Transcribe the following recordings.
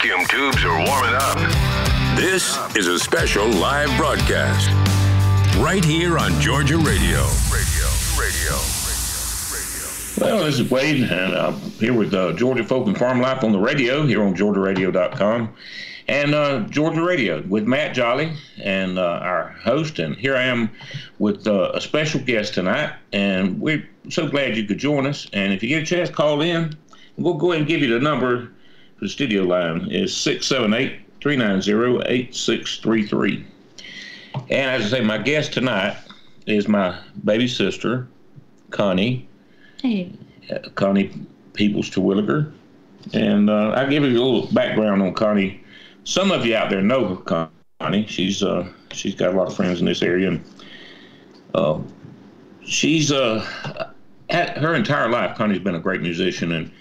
vacuum tubes are warming up. This is a special live broadcast right here on Georgia Radio. Well, this is Wade, and I'm here with Georgia Folk and Farm Life on the radio here on GeorgiaRadio.com. And Georgia Radio with Matt Jolly and our host. And here I am with a special guest tonight. And we're so glad you could join us. And if you get a chance, call in. We'll go ahead and give you the number for the studio line. It's 678-390-8633. And as I say, my guest tonight is my baby sister, Connie. Hey. Connie Peoples Terwilliger. And I'll give you a little background on Connie. Some of you out there know Connie. She's got a lot of friends in this area, and she's her entire life. Connie's been a great musician, and I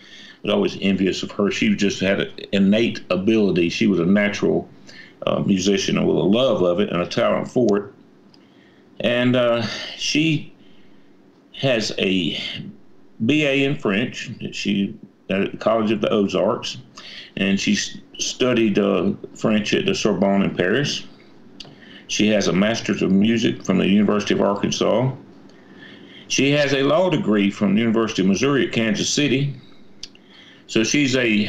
was always envious of her. She just had an innate ability. She was a natural musician with a love of it and a talent for it. And she has a BA in French. She at the College of the Ozarks, and she studied French at the Sorbonne in Paris. She has a Master's of Music from the University of Arkansas. She has a law degree from the University of Missouri at Kansas City. So she's a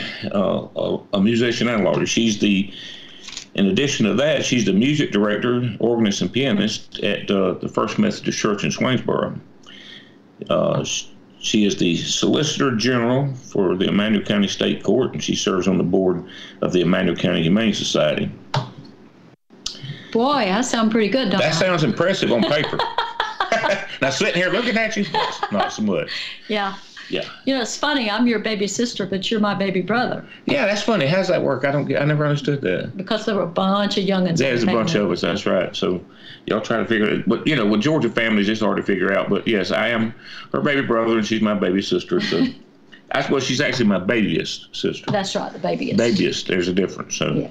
musician and a lawyer. In addition to that, she's the music director, organist, and pianist at the First Methodist Church in Swainsboro. She is the Solicitor General for the Emanuel County State Court, and she serves on the board of the Emanuel County Humane Society. Boy, I sound pretty good, don't I? That sounds impressive on paper. Now, sitting here looking at you, not so much. Yeah. Yeah. You know, it's funny. I'm your baby sister, but you're my baby brother. Yeah, that's funny. How's that work? I never understood that. Because there were a bunch of youngins. There's a bunch of us. That's right. So y'all try to figure it. But, you know, with Georgia families, it's hard to figure out. But, yes, I am her baby brother, and she's my baby sister. So that's what she's actually my babyest sister. That's right, the babyest. Babyest. There's a difference. So, yeah.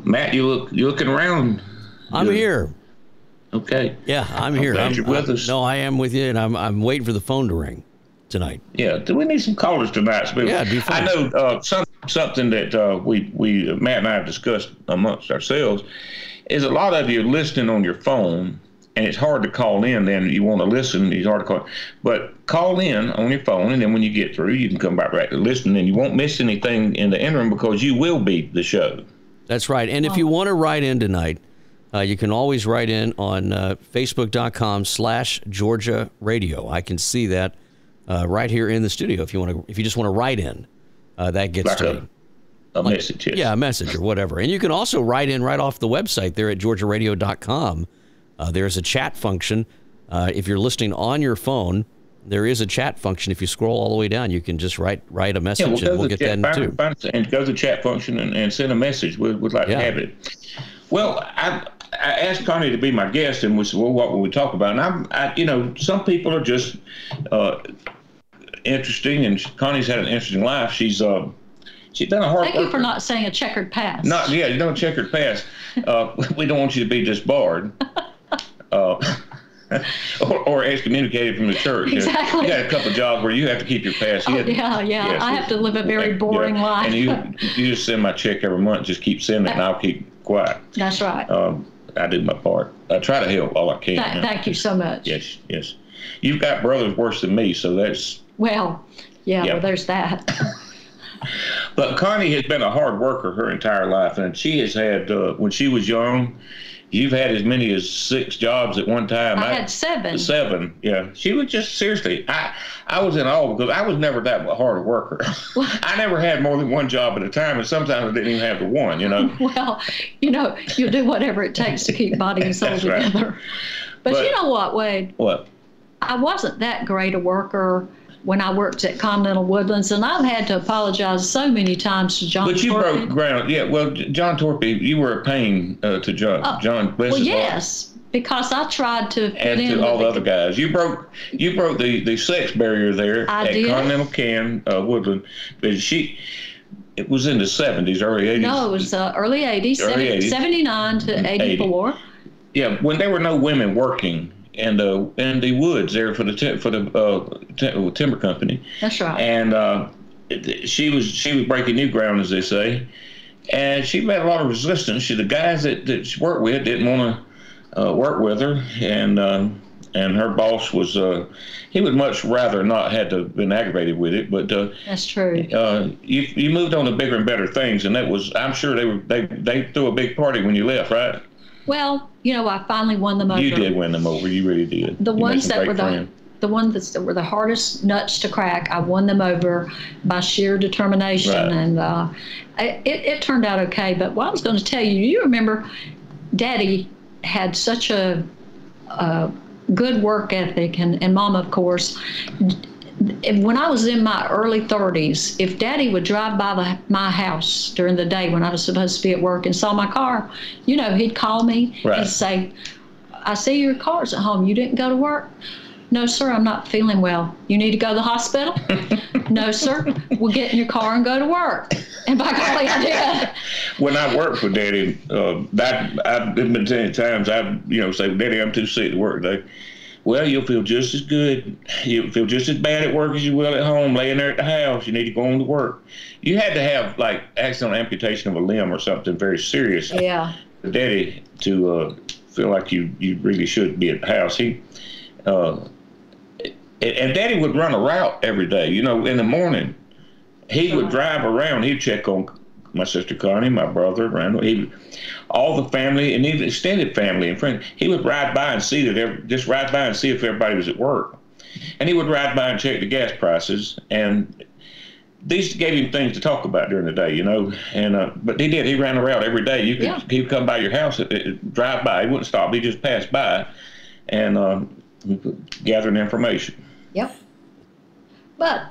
Matt, you're looking around. I'm here. Okay. Yeah, I'm here. Glad you're with us. No, I am with you, and I'm waiting for the phone to ring tonight. Yeah, do we need some callers tonight? Yeah, it'd be fun. I know something that we Matt and I have discussed amongst ourselves is a lot of you are listening on your phone, and it's hard to call in. Then you want to listen, it's hard to call. But call in on your phone, and then when you get through, you can come back to listen, and you won't miss anything in the interim because you will be the show. That's right. And if you want to write in tonight, you can always write in on Facebook.com/Georgia Radio. I can see that right here in the studio. If you just want to write in, that gets like to me. A message. Yes. Yeah, a message or whatever. And you can also write in right off the website there at GeorgiaRadio.com. There's a chat function. If you're listening on your phone, there is a chat function. If you scroll all the way down, you can just write a message, and we'll get that in too. And go to the chat function and send a message. We'd like to have it. Well, I asked Connie to be my guest, and we said, well, what will we talk about? And some people are just interesting, and Connie's had an interesting life. She's done a hard. Thank you for not saying a checkered past. You don't checkered past. We don't want you to be disbarred. Or excommunicated from the church. Exactly. You got a couple of jobs where you have to keep your past. Yeah. Yes, I have to live a very boring life. And you just send my check every month. Just keep sending it, and I'll keep quiet. That's right. I do my part. I try to help all I can. Thank you so much. Yes. You've got brothers worse than me, so that's... Well, well, there's that. But Connie has been a hard worker her entire life, and she has had, when she was young... You've had as many as 6 jobs at one time. I had 7. 7, yeah. She was just, seriously, I was in awe because I was never that hard a worker. I never had more than one job at a time, and sometimes I didn't even have the one, Well, you'll do whatever it takes to keep body and soul together. Right. But you know what, Wade? What? I wasn't that great a worker when I worked at Continental Woodlands, and I've had to apologize so many times to John Torpy. But you broke ground. Yeah, well, John Torpy, you were a pain to John. John, bless his heart. Yes, because I tried to fit in to all the other guys. You broke the sex barrier there at Continental Woodland. But it was in the 70s, early 80s. No, it was early 80s, 79 to 84. 80. Yeah, when there were no women working in the woods there for the timber company. That's right. And she was breaking new ground, as they say, and she met a lot of resistance. The guys that she worked with didn't want to work with her, and her boss was he would much rather not had to have been aggravated with it. But that's true. You moved on to bigger and better things, and that was, I'm sure they threw a big party when you left, right? Well, I finally won them over. You did win them over. You really did. The ones that were the ones that were the hardest nuts to crack, I won them over by sheer determination, right. And it turned out okay. But what I was going to tell you, you remember, Daddy had such a good work ethic, and Mama, of course. When I was in my early 30s, if Daddy would drive by my house during the day when I was supposed to be at work and saw my car, he'd call me and say, "I see your car's at home. You didn't go to work?" "No, sir, I'm not feeling well." "You need to go to the hospital?" "No, sir, we'll get in your car and go to work." And by golly, I did. When I worked for Daddy, I've been many times, say, "Daddy, I'm too sick to work today." "Well, you'll feel just as good. You'll feel just as bad at work as you will at home, laying there at the house. You need to go on to work." You had to have, like, accidental amputation of a limb or something very serious. Yeah. For Daddy to feel like you really should be at the house. And Daddy would run a route every day, in the morning. He would drive around. He'd check on my sister Connie, my brother, Randall, all the family, and even extended family and friends. He would ride by and see if everybody was at work. And he would ride by and check the gas prices. And these gave him things to talk about during the day, And but he did. He ran a route every day. He would come by your house, drive by. He wouldn't stop. He just passed by, and gathering information. Yep. But,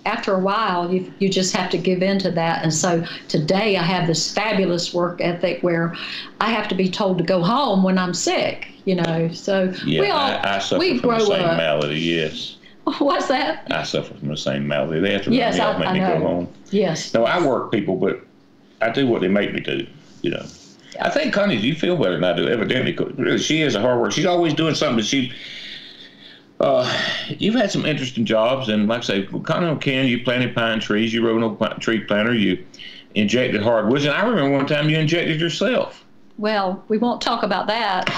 after a while, you just have to give in to that. And so today I have this fabulous work ethic where I have to be told to go home when I'm sick, So I suffer from the same malady, yes. What's that? I suffer from the same malady. They have to make me go home. Yes. No, I work people, but I do what they make me do, Yeah. I think, Connie, you feel better than I do, evidently. Really, she is a hard worker. She's always doing something. You've had some interesting jobs, and like I say, Continental Can, you planted pine trees, you rode a tree planter, you injected hardwoods, and I remember one time you injected yourself. Well, we won't talk about that.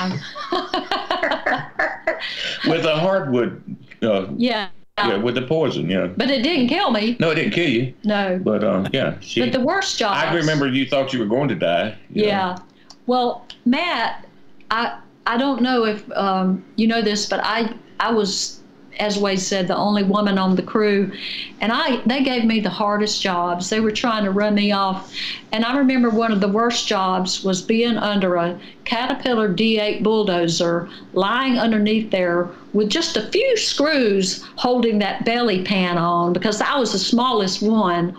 With a hardwood. Yeah, with the poison, But it didn't kill me. No, it didn't kill you. No. But, but the worst jobs. I remember you thought you were going to die. Yeah. Well, Matt, I don't know if you know this, but I was, as Wade said, the only woman on the crew, and they gave me the hardest jobs. They were trying to run me off, and I remember one of the worst jobs was being under a Caterpillar D8 bulldozer, lying underneath there with just a few screws holding that belly pan on, because I was the smallest one.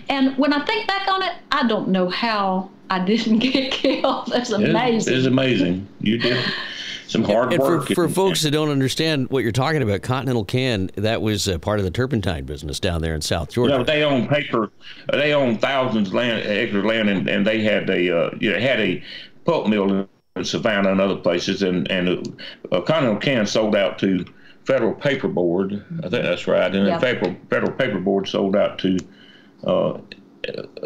And when I think back on it, I don't know how I didn't get killed. That's amazing. It is amazing. You did some hard work. For folks that don't understand what you're talking about, Continental Can, that was part of the turpentine business down there in South Georgia. They own paper. They own thousands of acres of land, and they had a pulp mill in Savannah and other places, and Continental Can sold out to Federal Paper Board. I think that's right. And then Federal Paper Board sold out to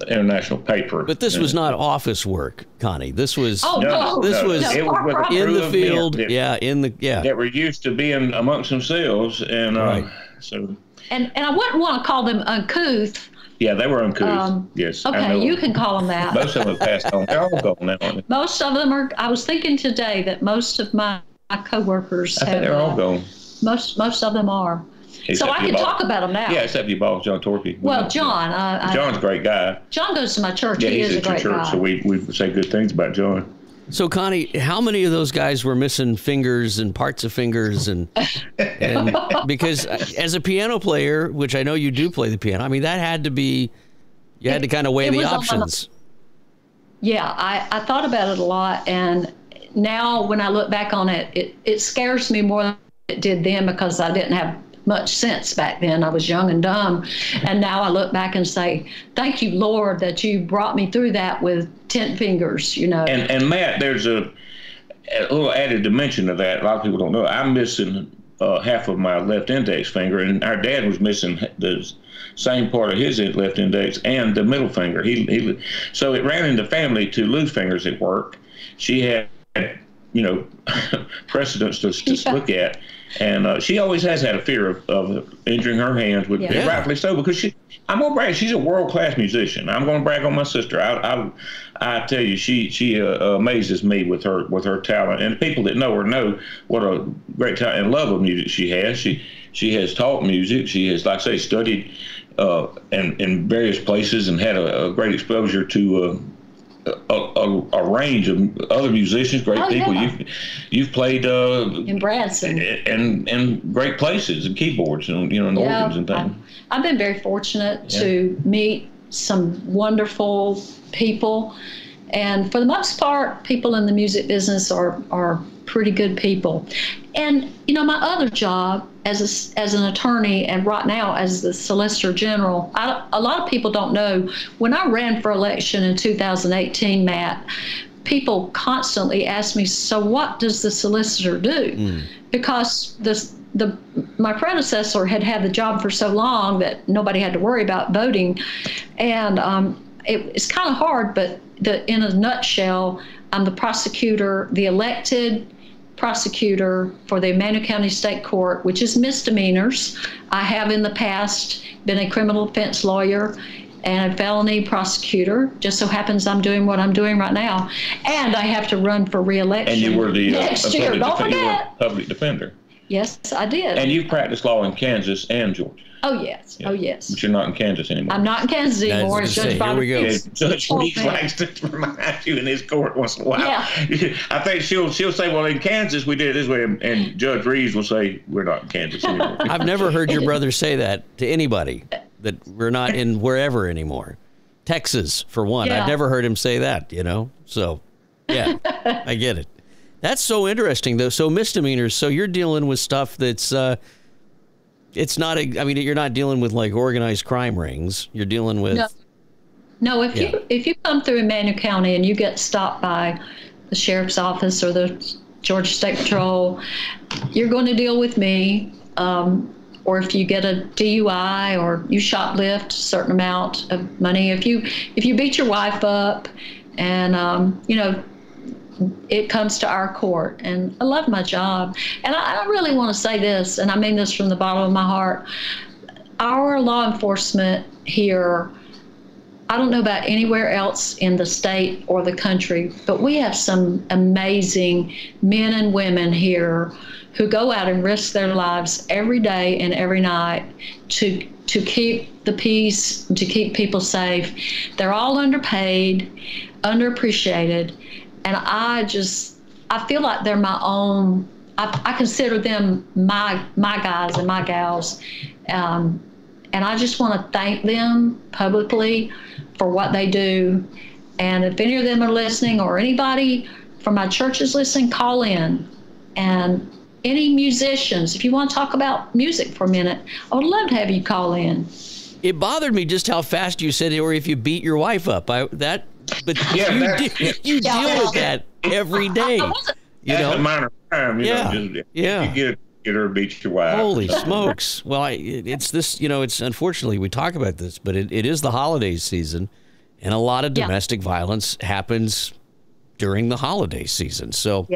International Paper. But this was not office work, Connie. This was it was in the field. That were used to being amongst themselves, and so. And I wouldn't want to call them uncouth. Yeah, they were uncouth. Yes. Okay, you can call them that. Most of them have passed on. They're all gone now, aren't they? Most of them are. I was thinking today that most of my coworkers I think they're all gone. Most of them are. Except so I can talk about them now. Yeah, except your boss, John Torpy. Well, John. John's a great guy. John goes to my church. Yeah, he is a great guy. So we say good things about John. So, Connie, how many of those guys were missing fingers and parts of fingers? And because as a piano player, which I know you do play the piano, I mean, that had to be, you had to kind of weigh the options. Yeah, I thought about it a lot. And now when I look back on it, it scares me more than it did then, because I didn't have much sense back then. I was young and dumb. And now I look back and say, thank you, Lord, that you brought me through that with 10 fingers, And Matt, there's a little added dimension to that. A lot of people don't know. I'm missing half of my left index finger, and our dad was missing the same part of his left index and the middle finger. So it ran in the family to lose fingers at work. She had, precedents to look at. And she always has had a fear of injuring her hands, rightfully so, because I'm going to brag, she's a world-class musician. I'm going to brag on my sister. I tell you, she amazes me with her talent. And people that know her know what a great talent and love of music she has. She has taught music. She has, like I say, studied in various places and had a great exposure to a range of other musicians, great people. Yeah. You've played in Branson and great places and keyboards and organs and things. I've been very fortunate to meet some wonderful people, and for the most part, people in the music business are pretty good people. And my other job as an attorney, and right now as the Solicitor General, a lot of people don't know, when I ran for election in 2018, Matt, people constantly ask me, so what does the solicitor do? Because my predecessor had the job for so long that nobody had to worry about voting, and it's kind of hard, but in a nutshell, I'm the prosecutor, the elected prosecutor for the Emmanuel County State Court, which is misdemeanors. I have in the past been a criminal defense lawyer and a felony prosecutor. Just so happens I'm doing what I'm doing right now. And I have to run for re-election. And you were the next year. Don't forget. Public defender. Yes, I did. And you practiced law in Kansas and Georgia. Oh, yes. Yeah. Oh, yes. But you're not in Kansas anymore. I'm not in Kansas anymore. Judge Reed likes to remind you in his court once in a while. Yeah. I think she'll say, well, in Kansas, we did it this way. And Judge Reeves will say, we're not in Kansas anymore. I've never heard your brother say that to anybody, that we're not in wherever anymore. Texas, for one. Yeah. I've never heard him say that, So, yeah, I get it. That's so interesting, though. So misdemeanors. So you're dealing with stuff that's... it's not you're not dealing with like organized crime rings. You're dealing with if you come through Emmanuel County and you get stopped by the sheriff's office or the Georgia State Patrol, you're going to deal with me. Or if you get a DUI or you shoplift a certain amount of money, if you beat your wife up, and it comes to our court. And I love my job. And I really want to say this, and I mean this from the bottom of my heart. Our law enforcement here, I don't know about anywhere else in the state or the country, but we have some amazing men and women here who go out and risk their lives every day and every night to keep the peace, to keep people safe. They're all underpaid, underappreciated. And I feel like they're my own. I consider them my guys and my gals, and I just want to thank them publicly for what they do. And if any of them are listening, or anybody from my church is listening, call in. And any musicians, if you want to talk about music for a minute, I would love to have you call in. It bothered me just how fast you said it, or if you beat your wife up. But you deal with that every day. That's a minor crime. You get her beat your wife. Holy smokes! Well, it's this. It's unfortunately we talk about this, but it is the holiday season, and a lot of domestic violence happens during the holiday season. So,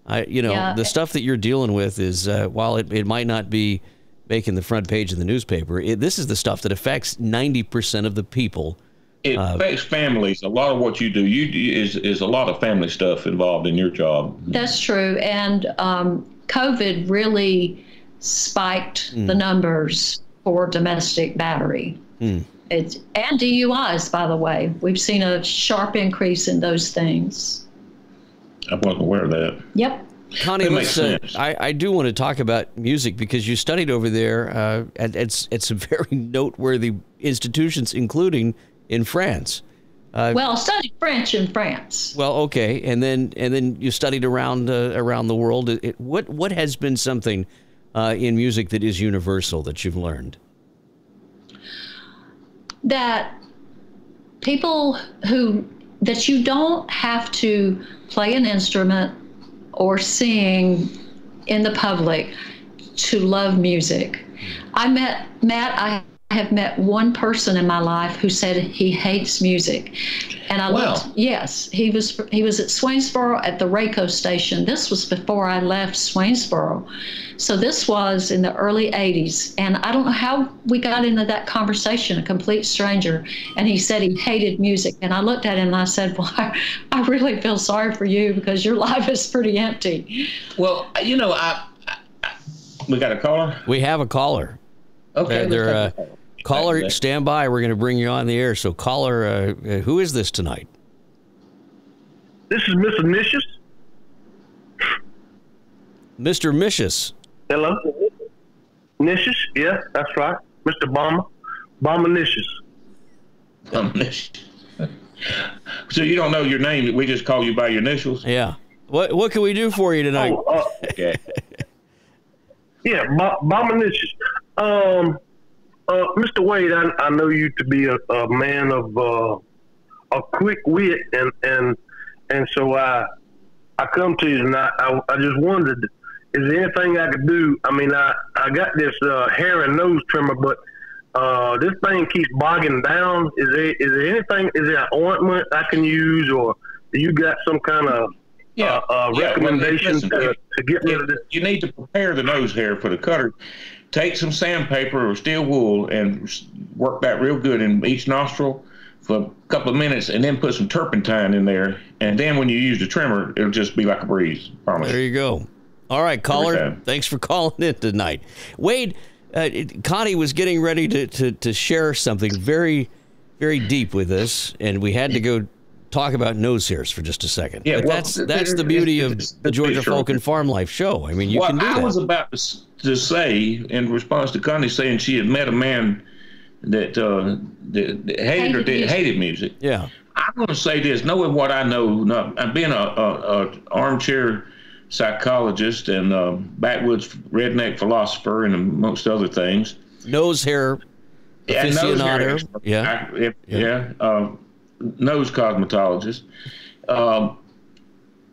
the stuff that you're dealing with is while it might not be making the front page of the newspaper, this is the stuff that affects 90% of the people. It affects families. A lot of what you do is a lot of family stuff involved in your job. That's true. And COVID really spiked the numbers for domestic battery. And DUIs, by the way. We've seen a sharp increase in those things. I wasn't aware of that. Yep. Connie, I do want to talk about music because you studied over there at some very noteworthy institutions, including in France. Well, I studied French in France. Well, okay, and then you studied around the world. What has been something in music that is universal that you've learned? That that you don't have to play an instrument or sing in the public. to love music. I have met one person in my life who said he hates music. And I looked, yes, he was at Swainsboro at the Rayco station. This was before I left Swainsboro. So this was in the early 80s. And I don't know how we got into that conversation, a complete stranger. And he said he hated music. And I looked at him and I said, well, I really feel sorry for you because your life is pretty empty. Well, you know, we got a caller? We have a caller. Okay. Caller, stand by. We're going to bring you on the air. So, caller, who is this tonight? This is Mr. Nicious. Mr. Micious. Hello? Nicious? Yeah, that's right. Mr. Bomber Nicious. So you don't know your name. We just call you by your initials? Yeah. What can we do for you tonight? Okay. Yeah, Bomber Nicious. Mr. Wade, I know you to be a man of a quick wit, and so I come to you, and I just wondered, is there anything I could do? I mean, I got this hair and nose trimmer, but this thing keeps bogging down. Is there anything? Is there an ointment I can use, or do you got some kind of recommendation to get rid of this? You need to prepare the nose hair for the cutter. Take some sandpaper or steel wool and work that real good in each nostril for a couple of minutes, and then put some turpentine in there. And then when you use the trimmer, it'll just be like a breeze. Promise. There you go. All right, caller. Thanks for calling in tonight. Wade, Connie was getting ready to share something very, very deep with us, and we had to go talk about nose hairs for just a second. Yeah, well, that's the beauty of the Georgia Folk and Farm Life show. I mean, you can do that. I was about to say, in response to Connie saying she had met a man that hated music. Yeah. I'm going to say this, knowing what I know, I've been a armchair psychologist and backwoods redneck philosopher and amongst other things. Nose hair aficionado. Nose cosmetologist.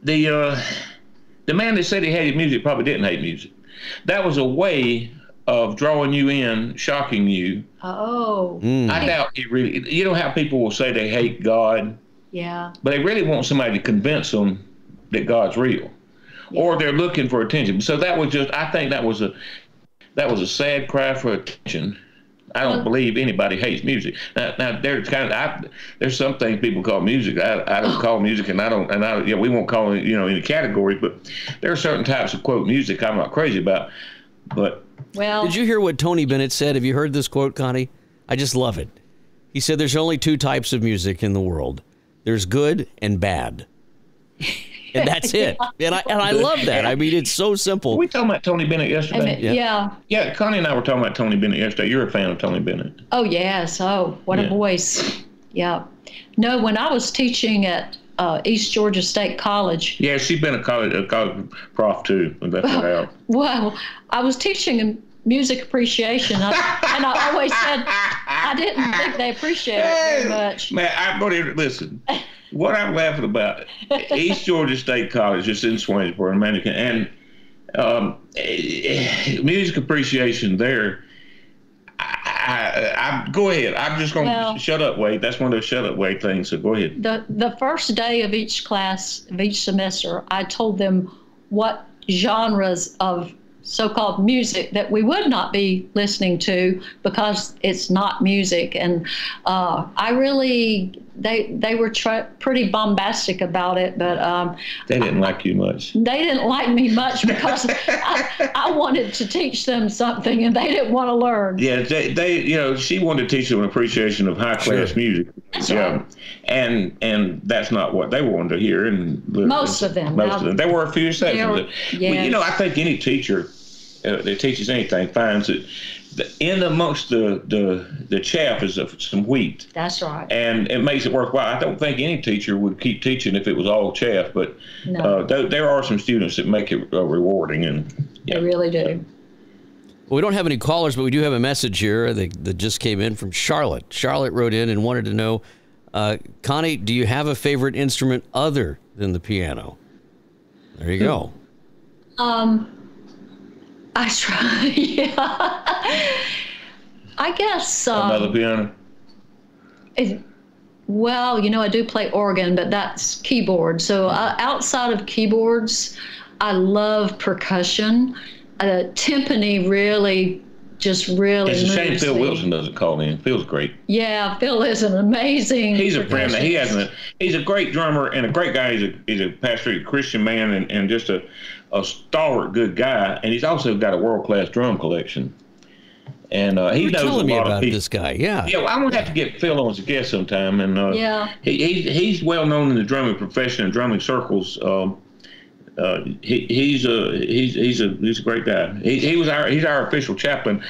The man that said he hated music probably didn't hate music. That was a way of drawing you in, shocking you. Oh. I doubt he really, you know how people will say they hate God? Yeah. But they really want somebody to convince them that God's real. Yeah. Or they're looking for attention. So that was just, I think that was a sad cry for attention. I don't believe anybody hates music. Now there's there's some things people call music. I don't call music, and we won't call it any categories. But there are certain types of quote music I'm not crazy about. But did you hear what Tony Bennett said? Have you heard this quote, Connie? I just love it. He said, "There's only two types of music in the world. There's good and bad." And that's it. And I love that. I mean, it's so simple. Were we talking about Tony Bennett yesterday? Yeah, Connie and I were talking about Tony Bennett yesterday. You're a fan of Tony Bennett. Oh, yes. Oh, what a voice. Yeah. No, when I was teaching at East Georgia State College. Yeah, she's been a college prof, too. Well, I was teaching in music appreciation. And I always said I didn't think they appreciated it very much. Man, I'm going to listen. What I'm laughing about, East Georgia State College, just in Swainsboro, and music appreciation there. I go ahead. I'm just going to shut up, Wade. That's one of those shut up, Wade things. So go ahead. The first day of each class, of each semester, I told them what genres of so-called music that we would not be listening to because it's not music. And they were pretty bombastic about it, but they didn't like you much. They didn't like me much because I wanted to teach them something and they didn't want to learn. Yeah, they she wanted to teach them an appreciation of high-class music. That's right. And that's not what they wanted to hear. And most of them. There were a few exceptions. Yes. I think any teacher that teaches anything finds that in amongst the chaff is some wheat. That's right. And it makes it worthwhile. I don't think any teacher would keep teaching if it was all chaff, but there are some students that make it rewarding. And they really do. Well, we don't have any callers, but we do have a message here that just came in from Charlotte. Charlotte wrote in and wanted to know, Connie, do you have a favorite instrument other than the piano? There you go. I try. Yeah. I guess. Another piano. Well, I do play organ, but that's keyboard. So outside of keyboards, I love percussion. Timpani really It's a shame moves Phil me. Wilson doesn't call in. Phil's great. Yeah, Phil is an amazing. He's a friend. He percussionist. hasn't. He's a great drummer and a great guy. He's a pastor, a Christian man, and just a stalwart, good guy. And he's also got a world-class drum collection. And he knows a telling me lot about of people. this guguy. Yeah. Yeah, well, I'm gonna have to get Phil on as a guest sometime. And Yeah. he's well known in the drumming profession and drumming circles. He's a great guy. He's our official chaplain.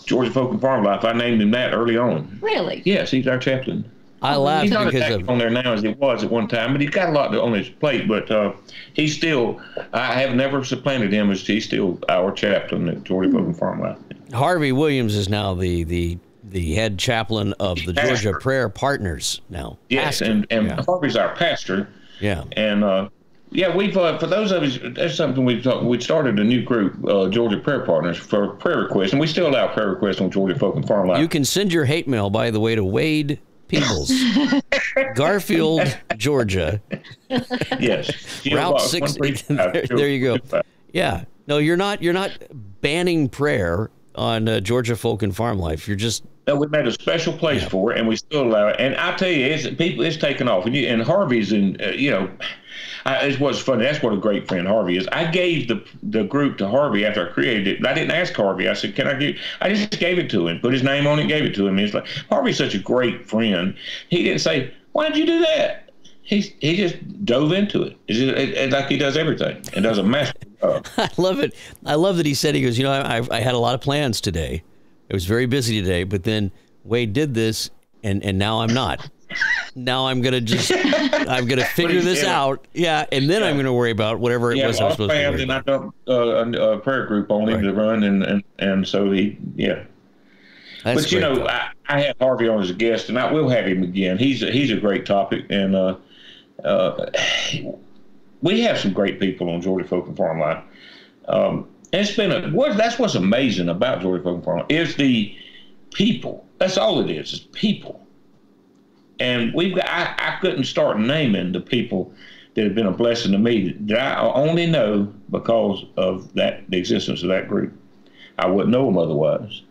Georgia Folk and Farm Life. I named him that early on. Really? Yes, he's our chaplain. I laughed He's not as because active of on there now as he was at one time, but he's got a lot on his plate. But he's still, I have never supplanted him as he's still our chaplain at Georgia Folk and Farm Life. Harvey Williams is now the head chaplain of the Pastor. Georgia Prayer Partners now. Yes, Pastor. and Yeah. Harvey's our pastor. Yeah. And yeah, we've for those of us, that's something we started a new group, Georgia Prayer Partners, for prayer requests, and we still allow prayer requests on Georgia Folk and Farm Life. You can send your hate mail, by the way, to Wade Peoples, Garfield, Georgia. Yes, Route 6. There you go. Yeah. No, you're not banning prayer on Georgia Folk and Farm Life. You're just No, we made a special place for it, and we still allow it. And I tell you, it's taken off. And Harvey's in, it's what's funny. That's what a great friend Harvey is. I gave the group to Harvey after I created it. I didn't ask Harvey. I said, "Can I give?" I just gave it to him, put his name on it, gave it to him. He's like, Harvey's such a great friend. He didn't say, "Why'd you do that?" He just dove into it. It's like he does everything and does a masterful job. I love it. I love that he said, he goes, I had a lot of plans today. I was very busy today, but then Wade did this, and now I'm not. Now I'm going to figure this out. Yeah, and then I'm going to worry about whatever it was I was supposed to worry and about. I dumped a prayer group on him to run, and so yeah. That's But, great, though. I had Harvey on as a guest, and I will have him again. He's a great topic, and we have some great people on Georgia Folk and Farm Life. It's been that's what's amazing about Georgia Folk and Farm Life is the people. That's all it is people. And I couldn't start naming the people that have been a blessing to me that I only know because of the existence of that group. I wouldn't know them otherwise.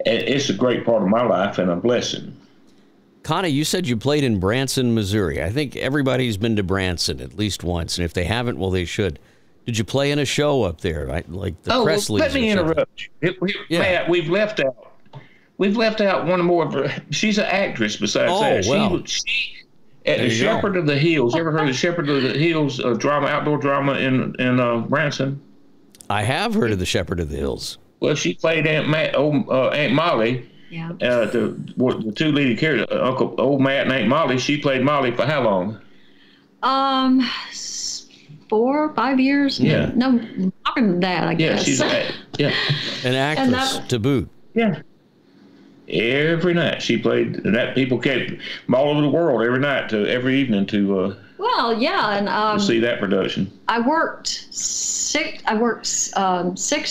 And it's a great part of my life and a blessing. Connie, you said you played in Branson, Missouri. I think everybody's been to Branson at least once, and if they haven't, well, they should. Did you play in a show up there, right? Like the Presleys? Let me interrupt you. Matt, we've left out one more of her. She's an actress besides that. Well. She at the Shepherd of the Hills. You ever heard of the Shepherd of the Hills outdoor drama in Branson? I have heard of the Shepherd of the Hills. Well, she played Aunt Molly. Yeah. The two leading characters, Old Matt and Aunt Molly. She played Molly for how long? 4 or 5 years. Yeah. No, longer than that, I guess. She's an actress to boot. Yeah. Every night she played, and that people came from all over the world every night every evening to well, yeah, and see that production. I worked 6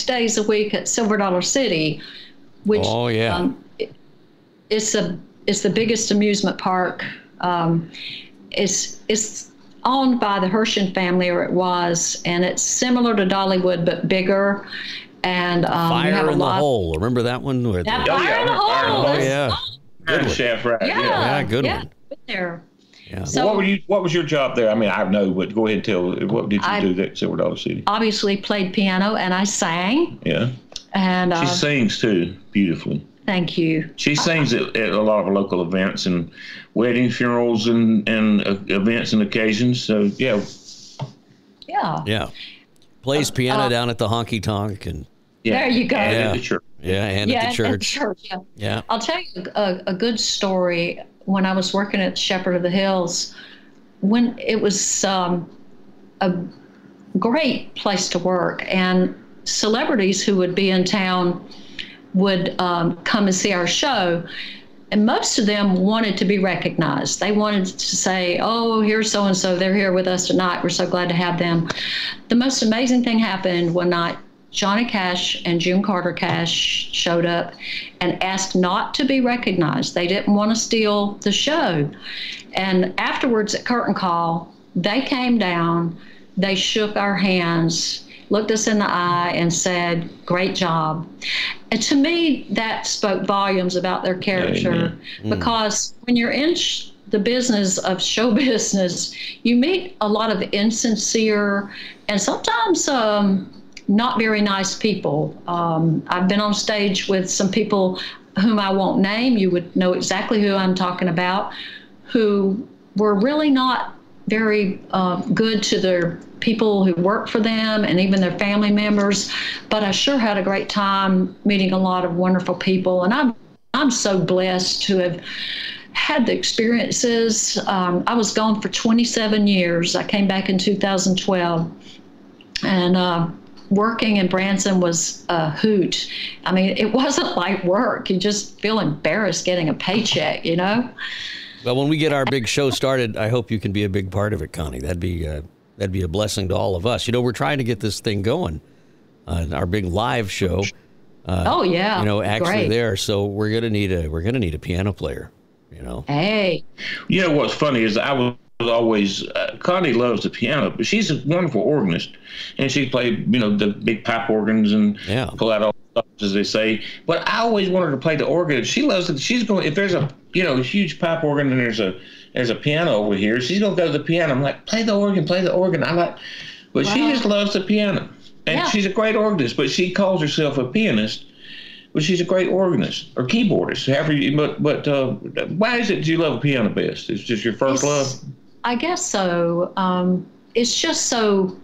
days a week at Silver Dollar City, which it's the biggest amusement park. It's owned by the Hershin family, or it was, and it's similar to Dollywood but bigger. And Fire in the Hole. Remember that one? Fire in the Hole. Oh yeah, good one. Shaft, right? Yeah, good one. There. Yeah. So, what was your job there? I mean, I know, but go ahead and tell. What did you do there at Silver Dollar City? Obviously, played piano and I sang. Yeah. And she sings too, beautifully. Thank you. She sings at a lot of local events and weddings, funerals, and events and occasions. So yeah. Yeah. Yeah. Plays piano down at the honky tonk and. Yeah. There you go. And at the church. Yeah, and at the church. At the church. Yeah. I'll tell you a good story. When I was working at Shepherd of the Hills, when it was a great place to work, and celebrities who would be in town would come and see our show, and most of them wanted to be recognized. They wanted to say, "Oh, here's so and so. They're here with us tonight. We're so glad to have them." The most amazing thing happened one night. Johnny Cash and June Carter Cash showed up and asked not to be recognized. They didn't want to steal the show. And afterwards at curtain call, they came down, they shook our hands, looked us in the eye and said, "Great job." And to me, that spoke volumes about their character. Because when you're in the business of show business, you meet a lot of insincere and sometimes not very nice people. I've been on stage with some people whom I won't name. You would know exactly who I'm talking about, who were really not very good to their people who work for them and even their family members. But I sure had a great time meeting a lot of wonderful people. And I'm so blessed to have had the experiences. I was gone for 27 years. I came back in 2012. And working in Branson was a hoot. I mean, it wasn't like work. You just feel embarrassed getting a paycheck, you know? Well, when we get our big show started, I hope you can be a big part of it, Connie. That'd be a blessing to all of us. You know, we're trying to get this thing going, our big live show. Oh yeah, you know, actually great. there. So we're gonna need a piano player. You know. Hey. You know what's funny is I was always Connie loves the piano, but she's a wonderful organist, and she played the big pipe organs and pull out all the stops, as they say. But I always wanted her to play the organ. She loves it. She's going, if there's a huge pipe organ and there's a piano over here, she's gonna go to the piano. I'm like, play the organ. I like, but she just loves the piano, and she's a great organist. But she calls herself a pianist. But she's a great organist or keyboardist. But why is it that you love piano best? It's just your first love? I guess so. It's just so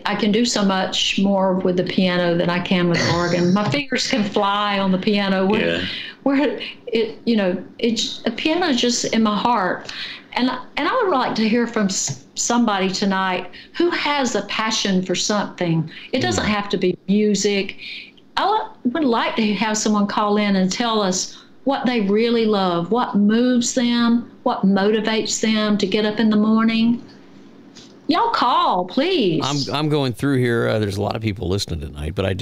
I can do so much more with the piano than I can with the organ. My fingers can fly on the piano. Where it's a piano is just in my heart. And I would like to hear from somebody tonight who has a passion for something. It doesn't have to be music. I would like to have someone call in and tell us what they really love, what moves them, what motivates them to get up in the morning. Y'all call, please. I'm going through here. There's a lot of people listening tonight, but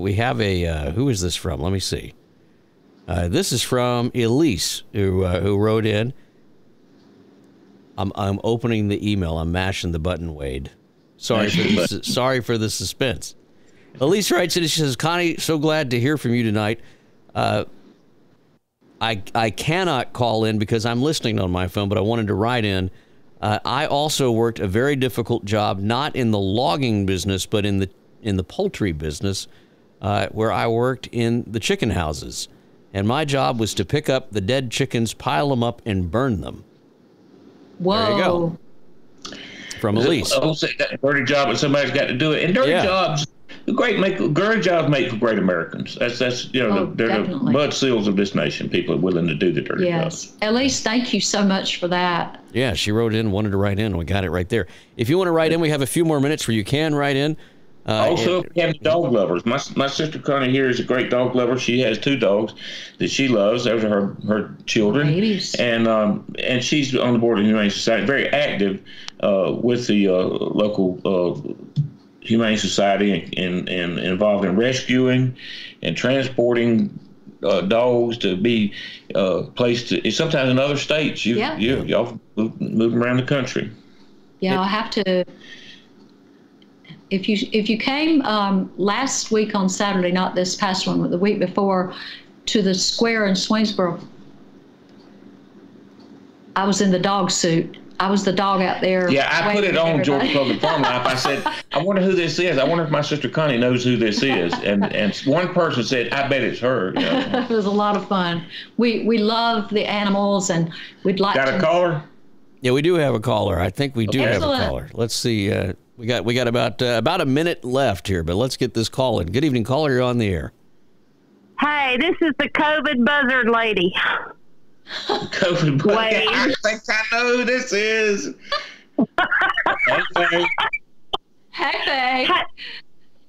we have a, who is this from? Let me see. This is from Elise, who wrote in. I'm opening the email. I'm mashing the button, Wade. Sorry for the suspense. Elise writes in, she says, "Connie, so glad to hear from you tonight. I cannot call in because I'm listening on my phone, but I wanted to write in. I also worked a very difficult job, not in the logging business, but in the poultry business, where I worked in the chicken houses. And my job was to pick up the dead chickens, pile them up, and burn them." Whoa. There you go. From Elise. Dirty job, but somebody's got to do it. And dirty jobs, dirty jobs make for great Americans. That's they're the mud seals of this nation. People are willing to do the dirty jobs. At least thank you so much for that. Yeah, she wrote in, wanted to write in, and we got it right there. If you want to write in, we have a few more minutes where you can write in. Also, we have dog lovers. My sister Connie here is a great dog lover. She has 2 dogs that she loves. Those are her children. Ladies. And she's on the board of the Humane Society, very active with the local Humane Society and involved in rescuing and transporting dogs to be placed sometimes in other states. Y'all move around the country. Yeah, I'll have to. If you came last week on Saturday, not this past one, but the week before, to the square in Swainsboro, I was in the dog suit. I was the dog out there. Yeah, I put it on Georgia Public Farm Life. I said, I wonder who this is. I wonder if my sister Connie knows who this is. And one person said, I bet it's her. You know. It was a lot of fun. We love the animals, and we'd like Got a caller? Yeah, we do have a caller. I think we do have a caller. Let's see. We got about a minute left here, but let's get this call in. Good evening, caller. You're on the air. Hey, this is the COVID buzzard lady. COVID buzzard. I think I know who this is. Hey.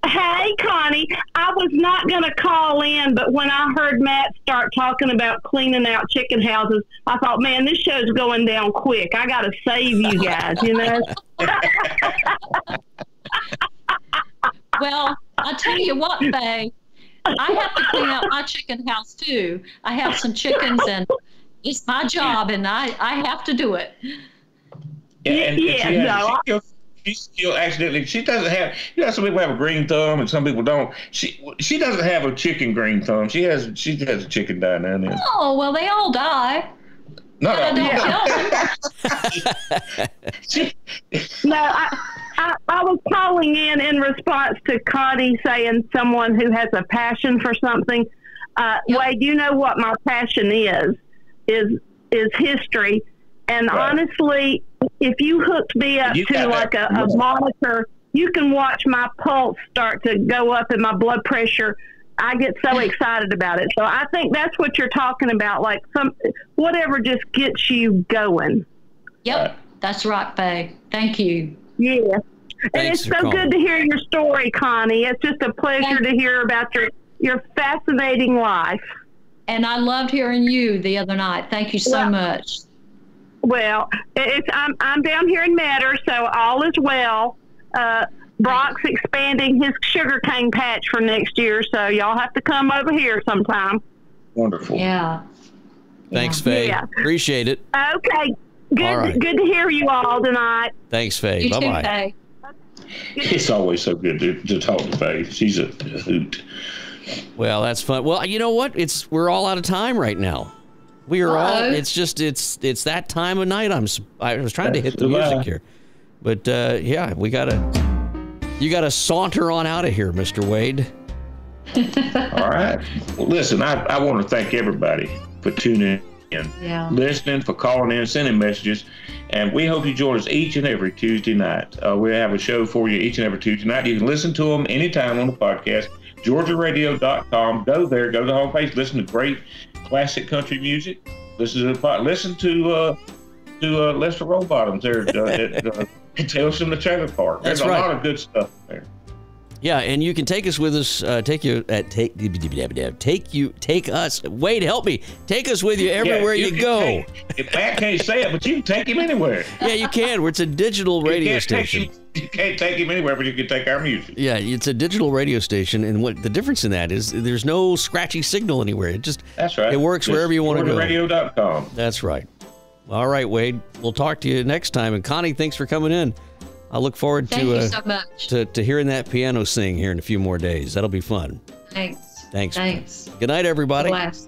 Hey, Connie. I was not going to call in, but when I heard Matt start talking about cleaning out chicken houses, I thought, man, this show's going down quick. I got to save you guys, you know? Well, I tell you what, Faye, I have to clean out my chicken house too. I have some chickens, and it's my job, and I have to do it. She still accidentally. She doesn't have. You know, some people have a green thumb, and some people don't. She doesn't have a chicken green thumb. She has a chicken die down there. Oh well, they all die. No. No, I was calling in response to Connie saying someone who has a passion for something. Wade, you know what my passion is history. And honestly, if you hooked me up to like a monitor, you can watch my pulse start to go up and my blood pressure. I get so excited about it. So I think that's what you're talking about, like whatever just gets you going. Yep, that's right, Faye. Thank you. Yeah. And it's so good to hear your story, Connie. It's just a pleasure to hear about your fascinating life. And I loved hearing you the other night. Thank you so much. Well, I'm down here in Matter, so all is well. Brock's expanding his sugarcane patch for next year, so y'all have to come over here sometime. Wonderful. Yeah. Thanks, Faye. Yeah. Appreciate it. Okay. Good to hear you all tonight. Thanks, Faye. Bye-bye. Faye. It's always so good to talk to Faye. She's a hoot. Well, that's fun. Well, you know what? We're all out of time right now. We are all. It's just it's that time of night. I was trying to hit the music here, but yeah, you gotta saunter on out of here, Mr. Wade. All right. Well, listen, I want to thank everybody for tuning in, listening, for calling in, sending messages, and we hope you join us each and every Tuesday night. We have a show for you each and every Tuesday night. You can listen to them anytime on the podcast. GeorgiaRadio.com. Go there. Go to the homepage. Listen to great classic country music. Listen to Lester Rowbottoms there. Tales from the Trailer Park. There's a lot of good stuff there. Yeah, and you can take us with us. Take us. Wade, help me. Take us with you everywhere you go. Matt can't say it, but you can take him anywhere. Yeah, you can. It's a digital radio station. You can't take him anywhere, but you can take our music. Yeah, it's a digital radio station, and what the difference in that is, there's no scratchy signal anywhere. That's right. It works wherever you want to go. GeorgiaRadio.com. That's right. All right, Wade. We'll talk to you next time. And Connie, thanks for coming in. I look forward to hearing that piano sing here in a few more days. That'll be fun. Thanks. Good night, everybody. Bless.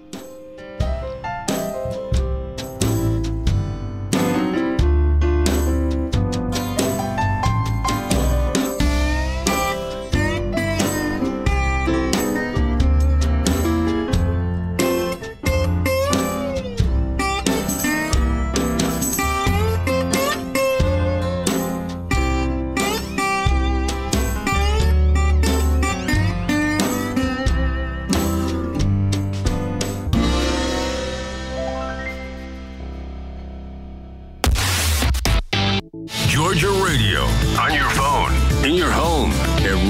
Georgia Radio. On your phone, in your home, at